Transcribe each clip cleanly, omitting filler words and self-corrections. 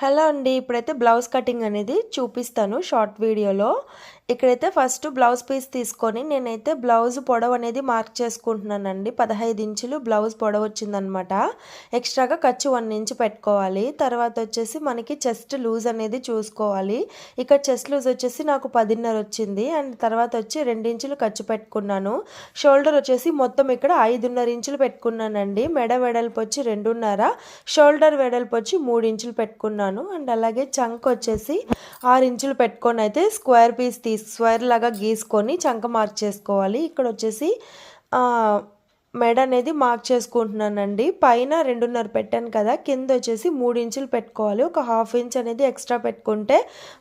Hello అండి. ఇప్పుడైతే blouse cutting అనేది చూపిస్తాను షార్ట్ వీడియోలో. ఇక్కడైతే ఫస్ట్ బ్లౌజ్ పీస్ తీసుకొని నేనైతే బ్లౌజ్ పొడవు అనేది మార్క్ చేసుకుంటున్నానండి. 15 ఇంచులు బ్లౌజ్ పొడవు వచ్చిందనమాట. ఎక్స్ట్రాగా ఖర్చు 1 ఇంచ్ పెట్టుకోవాలి. తర్వాత వచ్చేసి మనకి చెస్ట్ లూజ్ అనేది చూసుకోవాలి. ఇక్కడ చెస్ట్ లూజ్ వచ్చేసి నాకు 10.5 వచ్చింది. అండ్ తర్వాత వచ్చి 2 ఇంచులు ఖర్చు పెట్టుకున్నాను. షోల్డర్ వచ్చేసి మొత్తం ఇక్కడ 5.5 ఇంచులు పెట్టుకున్నానండి. మెడ వెడల్పు వచ్చి 2.5, షోల్డర్ వెడల్పు వచ్చి 3 ఇంచులు పెట్టుకున్నాను. అండ్ అలాగే చంక్ వచ్చేసి 6 ఇంచులు పెట్టుకొని అయితే స్క్వేర్ లాగా గీసుకొని చంక మార్క్ చేసుకోవాలి. ఇక్కడ వచ్చేసి మెడ అనేది మార్క్ చేసుకుంటున్నానండి. పైన 2.5 పెట్టాను కదా, కింద వచ్చేసి 3 ఇంచులు పెట్టుకోవాలి. ఒక 1/2 ఇంచ్ అనేది ఎక్స్ట్రా పెట్టుకుంటే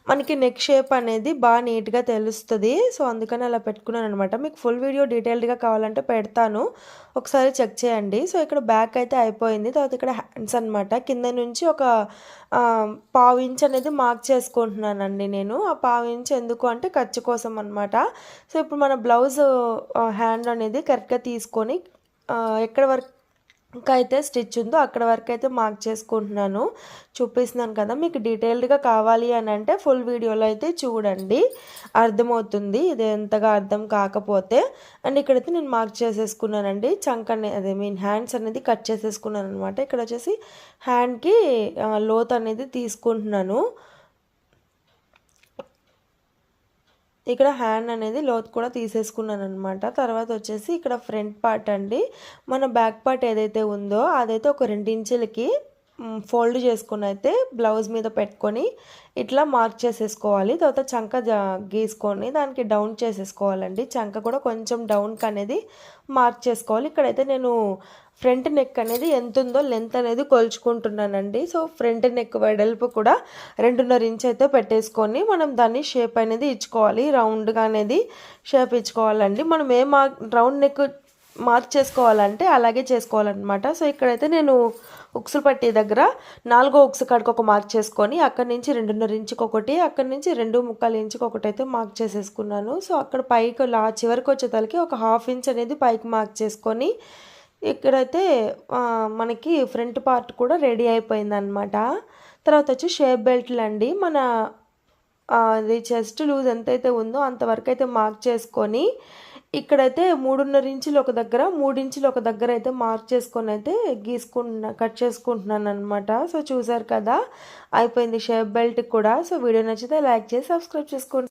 మనకి నెక్ షేప్ అనేది బాగా నీట్గా తెలుస్తుంది. సో అందుకని అలా పెట్టుకున్నాను అనమాట. మీకు ఫుల్ వీడియో డీటెయిల్డ్గా కావాలంటే పెడతాను, ఒకసారి చెక్ చేయండి. సో ఇక్కడ బ్యాక్ అయితే అయిపోయింది. తర్వాత ఇక్కడ హ్యాండ్స్ అనమాట. కింద నుంచి ఒక 1/2 ఇంచ్ అనేది మార్క్ చేసుకుంటున్నానండి నేను. ఆ 1/2 ఇంచ్ ఎందుకు అంటే ఖర్చు కోసం అనమాట. సో ఇప్పుడు మన బ్లౌజ్ హ్యాండ్ అనేది కరెక్ట్గా తీసుకొని ఎక్కడ వరకు అయితే స్టిచ్ ఉందో అక్కడ వరకు అయితే మార్క్ చేసుకుంటున్నాను. చూపిస్తున్నాను కదా, మీకు డీటెయిల్డ్గా కావాలి అని అంటే ఫుల్ వీడియోలో అయితే చూడండి, అర్థమవుతుంది ఇది ఎంతగా అర్థం కాకపోతే. అండ్ ఇక్కడైతే నేను మార్క్ చేసేసుకున్నానండి. చంక్ అనేది హ్యాండ్స్ అనేది కట్ చేసేసుకున్నాను అనమాట. ఇక్కడ వచ్చేసి హ్యాండ్కి లోత్ అనేది తీసుకుంటున్నాను. ఇక్కడ హ్యాండ్ అనేది లోతు కూడా తీసేసుకున్నాను అనమాట. తర్వాత వచ్చేసి ఇక్కడ ఫ్రంట్ పార్ట్ అండి, మన బ్యాక్ పార్ట్ ఏదైతే ఉందో అదైతే ఒక 2 ఇంచులకి ఫోల్డ్ చేసుకుని అయితే బ్లౌజ్ మీద పెట్టుకొని ఇట్లా మార్క్ చేసేసుకోవాలి. తర్వాత చంక గీసుకొని దానికి డౌన్ చేసేసుకోవాలండి. చంక కూడా కొంచెం డౌన్కి అనేది మార్క్ చేసుకోవాలి. ఇక్కడైతే నేను ఫ్రంట్ నెక్ అనేది ఎంత ఉందో లెంత్ అనేది కొలుచుకుంటున్నానండి. సో ఫ్రంట్ నెక్ వెడల్పు కూడా 2.5 ఇంచ్ అయితే పెట్టేసుకొని మనం దాన్ని షేప్ అనేది ఇచ్చుకోవాలి. రౌండ్గా అనేది షేప్ ఇచ్చుకోవాలండి. మనం రౌండ్ నెక్ మార్క్ చేసుకోవాలంటే అలాగే చేసుకోవాలన్నమాట. సో ఇక్కడైతే నేను ఉక్సులు పట్టి దగ్గర 4వ ఉక్సు కాడికి ఒక మార్క్ చేసుకొని అక్కడి నుంచి 2.5 ఇంచుకి ఒకటి, అక్కడి నుంచి 2.25 ఇంచుకి ఒకటి అయితే మార్క్ చేసేసుకున్నాను. సో అక్కడ పైకి చివరికి వచ్చేతలకి ఒక 1/2 ఇంచ్ అనేది పైకి మార్క్ చేసుకొని ఇక్కడైతే మనకి ఫ్రంట్ పార్ట్ కూడా రెడీ అయిపోయిందనమాట. తర్వాత వచ్చి షేప్ బెల్ట్లు అండి. మన అది చెస్ట్ లూజ్ ఎంతైతే ఉందో అంతవరకు అయితే మార్క్ చేసుకొని ఇక్కడైతే 3.5 ఇంచులు ఒక దగ్గర, 3 ఇంచులు ఒక దగ్గర అయితే మార్క్ చేసుకొని అయితే కట్ చేసుకుంటున్నాను అనమాట. సో చూసారు కదా, అయిపోయింది షేప్ బెల్ట్ కూడా. సో వీడియో నచ్చితే లైక్ చేసి సబ్స్క్రైబ్ చేసుకోండి.